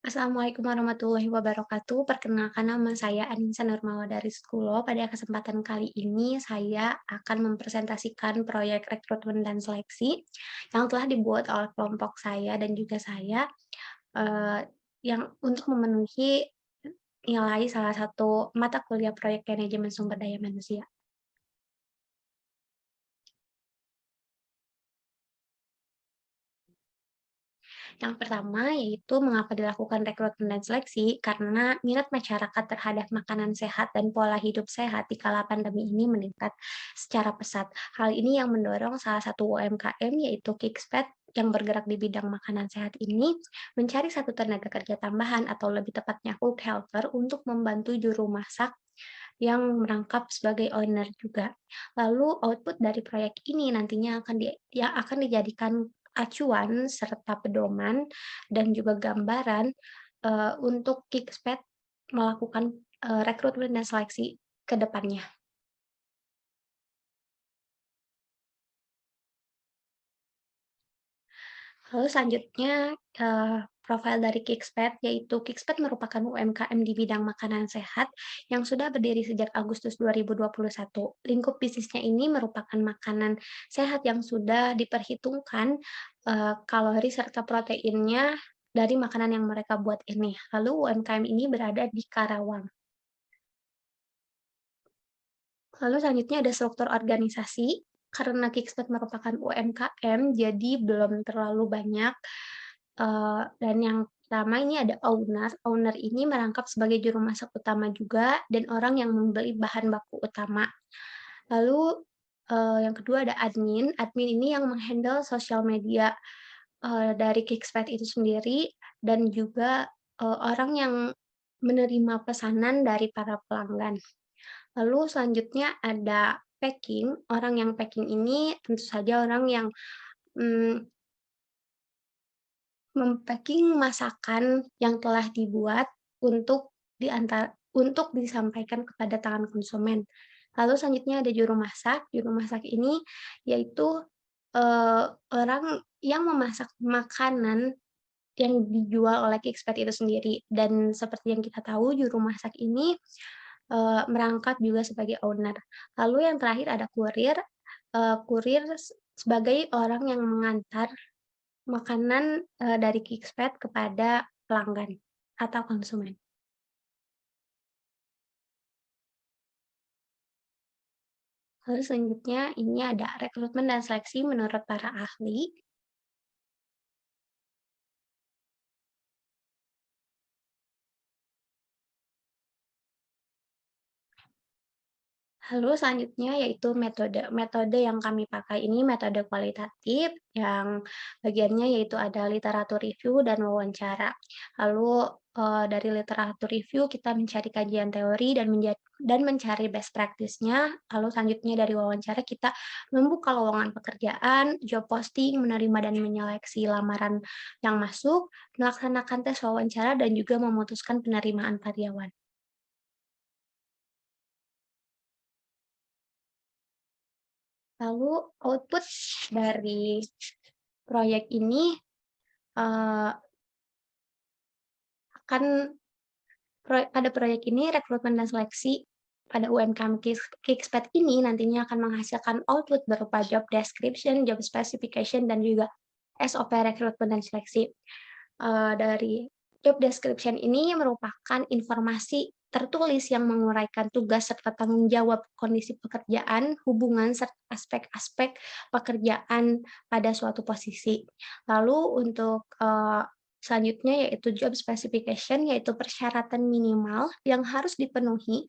Assalamualaikum warahmatullahi wabarakatuh. Perkenalkan nama saya Anissa Nurmawati dari Skulo. Pada kesempatan kali ini saya akan mempresentasikan proyek rekrutmen dan seleksi yang telah dibuat oleh kelompok saya dan juga saya, eee, yang untuk memenuhi nilai salah satu mata kuliah proyek manajemen sumber daya manusia. Yang pertama yaitu mengapa dilakukan rekrutmen dan seleksi, karena minat masyarakat terhadap makanan sehat dan pola hidup sehat di kala pandemi ini meningkat secara pesat. Hal ini yang mendorong salah satu UMKM yaitu Kickspad yang bergerak di bidang makanan sehat ini mencari satu tenaga kerja tambahan atau lebih tepatnya cook helper untuk membantu juru masak yang merangkap sebagai owner juga. Lalu output dari proyek ini nantinya akan dijadikan acuan serta pedoman dan juga gambaran, untuk Kickspad melakukan, rekrutmen dan seleksi ke depannya. Lalu selanjutnya, profil dari Kickspad, yaitu Kickspad merupakan UMKM di bidang makanan sehat yang sudah berdiri sejak Agustus 2021. Lingkup bisnisnya ini merupakan makanan sehat yang sudah diperhitungkan, kalori serta proteinnya dari makanan yang mereka buat ini. Lalu UMKM ini berada di Karawang. Lalu selanjutnya ada struktur organisasi, karena Kickstart merupakan UMKM, jadi belum terlalu banyak, dan yang pertama ini ada owner. Owner ini merangkap sebagai juru masak utama juga dan orang yang membeli bahan baku utama. Lalu, yang kedua ada admin. Admin ini yang meng-handle sosial media, dari Kickstart itu sendiri dan juga, orang yang menerima pesanan dari para pelanggan. Lalu selanjutnya ada packing, orang yang packing ini tentu saja orang yang, mmm, masakan yang telah dibuat untuk disampaikan kepada tangan konsumen. Lalu selanjutnya ada juru masak ini yaitu, orang yang memasak makanan yang dijual oleh Kickspad itu sendiri dan seperti yang kita tahu juru masak ini, merangkap juga sebagai owner. Lalu yang terakhir ada kurir, kurir sebagai orang yang mengantar makanan, dari Kickspad kepada pelanggan atau konsumen. Lalu selanjutnya ini ada rekrutmen dan seleksi menurut para ahli. Lalu selanjutnya yaitu metode. Metode yang kami pakai ini metode kualitatif yang bagiannya yaitu ada literatur review dan wawancara. Lalu, dari literatur review kita mencari kajian teori dan mencari best practice-nya. Lalu selanjutnya dari wawancara kita membuka lowongan pekerjaan, job posting, menerima dan menyeleksi lamaran yang masuk, melaksanakan tes wawancara dan juga memutuskan penerimaan karyawan. Lalu output dari proyek ini, eee, akan pada proyek ini rekrutmen dan seleksi pada UMKM Kickspad ini nantinya akan menghasilkan output berupa job description, job specification, dan juga SOP rekrutmen dan seleksi. Dari job description ini merupakan informasi tertulis yang menguraikan tugas serta tanggung jawab kondisi pekerjaan, hubungan, serta aspek-aspek pekerjaan pada suatu posisi. Lalu untuk, selanjutnya yaitu job specification, yaitu persyaratan minimal yang harus dipenuhi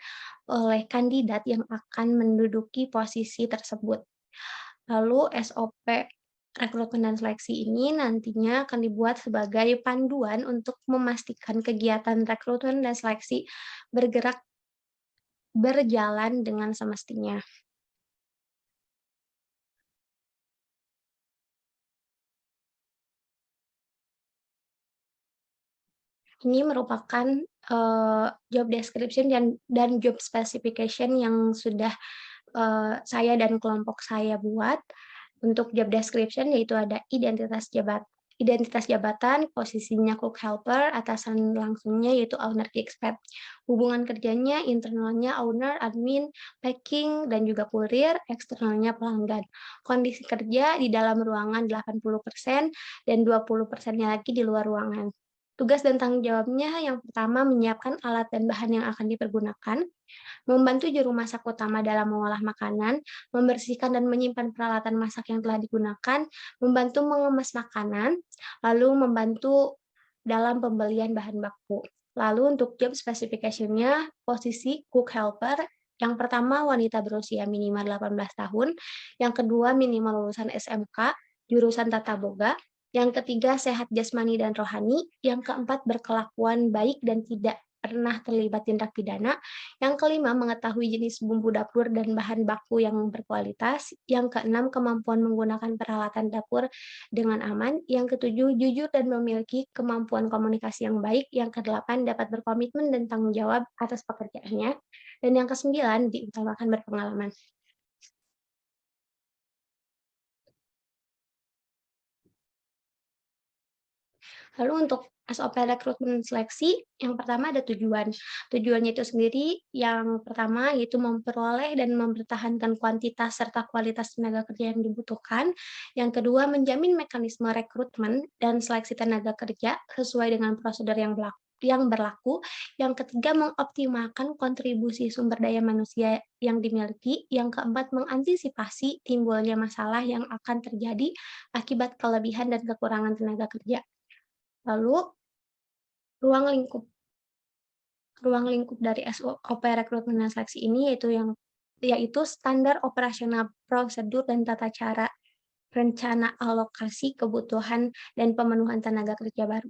oleh kandidat yang akan menduduki posisi tersebut. Lalu SOP rekrutmen dan seleksi ini nantinya akan dibuat sebagai panduan untuk memastikan kegiatan rekrutmen dan seleksi berjalan dengan semestinya. Ini merupakan, job description dan job specification yang sudah, saya dan kelompok saya buat. Untuk job description yaitu ada Identitas jabatan, posisinya cook helper, atasan langsungnya yaitu owner Kickspad. Hubungan kerjanya, internalnya owner, admin, packing, dan juga kurir, eksternalnya pelanggan. Kondisi kerja di dalam ruangan 80% dan 20%-nya lagi di luar ruangan. Tugas dan tanggung jawabnya yang pertama menyiapkan alat dan bahan yang akan dipergunakan, membantu juru masak utama dalam mengolah makanan, membersihkan dan menyimpan peralatan masak yang telah digunakan, membantu mengemas makanan, lalu membantu dalam pembelian bahan baku. Lalu untuk job specification-nya, posisi cook helper, yang pertama wanita berusia minimal 18 tahun, yang kedua minimal lulusan SMK, jurusan tata boga, yang ketiga sehat jasmani dan rohani, yang keempat berkelakuan baik dan tidak pernah terlibat tindak pidana, yang kelima, mengetahui jenis bumbu dapur dan bahan baku yang berkualitas. Yang keenam, kemampuan menggunakan peralatan dapur dengan aman. Yang ketujuh, jujur dan memiliki kemampuan komunikasi yang baik. Yang kedelapan, dapat berkomitmen dan tanggung jawab atas pekerjaannya. Dan yang kesembilan, diutamakan berpengalaman. Lalu untuk SOP rekrutmen seleksi, yang pertama ada tujuan. Tujuannya itu sendiri yang pertama yaitu memperoleh dan mempertahankan kuantitas serta kualitas tenaga kerja yang dibutuhkan. Yang kedua, menjamin mekanisme rekrutmen dan seleksi tenaga kerja sesuai dengan prosedur yang berlaku. Yang ketiga, mengoptimalkan kontribusi sumber daya manusia yang dimiliki. Yang keempat, mengantisipasi timbulnya masalah yang akan terjadi akibat kelebihan dan kekurangan tenaga kerja. Lalu ruang lingkup ruang lingkup dari SOP rekrutmen dan seleksi ini yaitu standar operasional prosedur dan tata cara rencana alokasi kebutuhan dan pemenuhan tenaga kerja baru.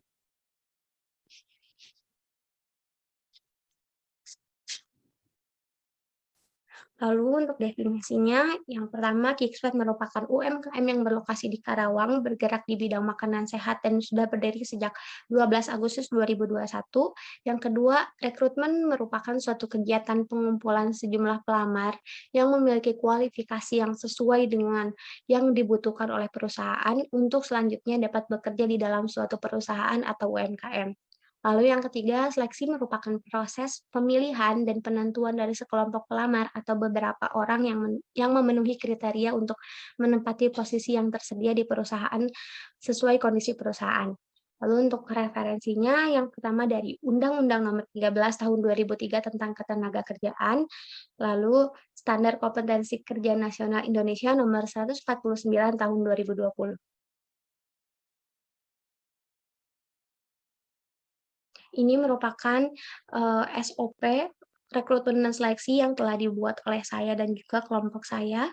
Lalu untuk definisinya, yang pertama Kickspad merupakan UMKM yang berlokasi di Karawang, bergerak di bidang makanan sehat dan sudah berdiri sejak 12 Agustus 2021. Yang kedua, rekrutmen merupakan suatu kegiatan pengumpulan sejumlah pelamar yang memiliki kualifikasi yang sesuai dengan yang dibutuhkan oleh perusahaan untuk selanjutnya dapat bekerja di dalam suatu perusahaan atau UMKM. Lalu yang ketiga, seleksi merupakan proses pemilihan dan penentuan dari sekelompok pelamar atau beberapa orang yang memenuhi kriteria untuk menempati posisi yang tersedia di perusahaan sesuai kondisi perusahaan. Lalu untuk referensinya, yang pertama dari Undang-Undang Nomor 13 Tahun 2003 tentang Ketenagakerjaan, lalu Standar Kompetensi Kerja Nasional Indonesia Nomor 149 Tahun 2020. Ini merupakan, SOP rekrutmen dan seleksi yang telah dibuat oleh saya dan juga kelompok saya.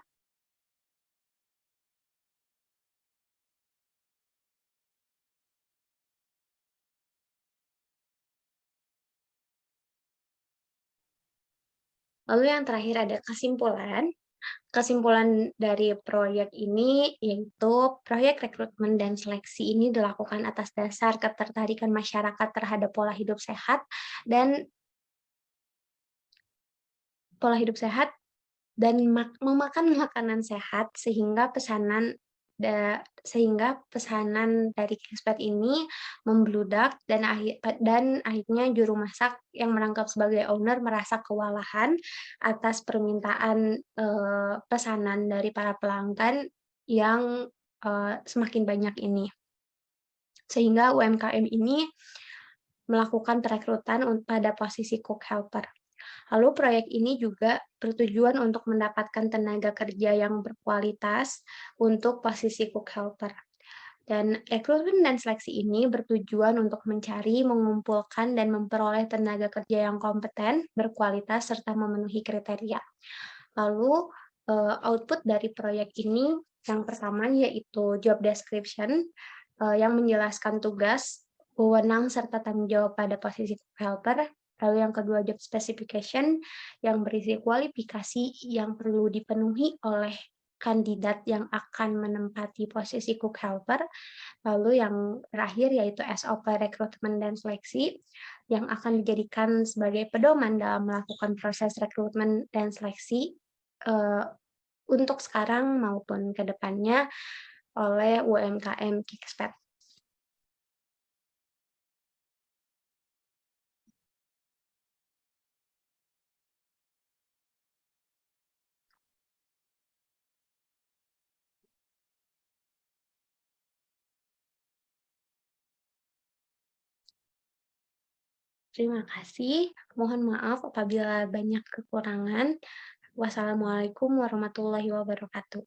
Lalu yang terakhir ada kesimpulan. Kesimpulan dari proyek ini yaitu proyek rekrutmen dan seleksi ini dilakukan atas dasar ketertarikan masyarakat terhadap dan pola hidup sehat dan memakan makanan sehat sehingga pesanan dari Kickspad ini membludak dan akhirnya juru masak yang merangkap sebagai owner merasa kewalahan atas permintaan, pesanan dari para pelanggan yang, semakin banyak ini. Sehingga UMKM ini melakukan perekrutan pada posisi cook helper. Lalu proyek ini juga bertujuan untuk mendapatkan tenaga kerja yang berkualitas untuk posisi cook helper. Dan rekrutmen dan seleksi ini bertujuan untuk mencari, mengumpulkan, dan memperoleh tenaga kerja yang kompeten, berkualitas, serta memenuhi kriteria. Lalu output dari proyek ini yang pertama yaitu job description yang menjelaskan tugas, wewenang, serta tanggung jawab pada posisi cook helper. Lalu yang kedua job specification yang berisi kualifikasi yang perlu dipenuhi oleh kandidat yang akan menempati posisi cook helper. Lalu yang terakhir yaitu SOP rekrutmen dan seleksi yang akan dijadikan sebagai pedoman dalam melakukan proses rekrutmen dan seleksi eh, untuk sekarang maupun ke depannya oleh UMKM Kickspad. Terima kasih. Mohon maaf apabila banyak kekurangan. Wassalamualaikum warahmatullahi wabarakatuh.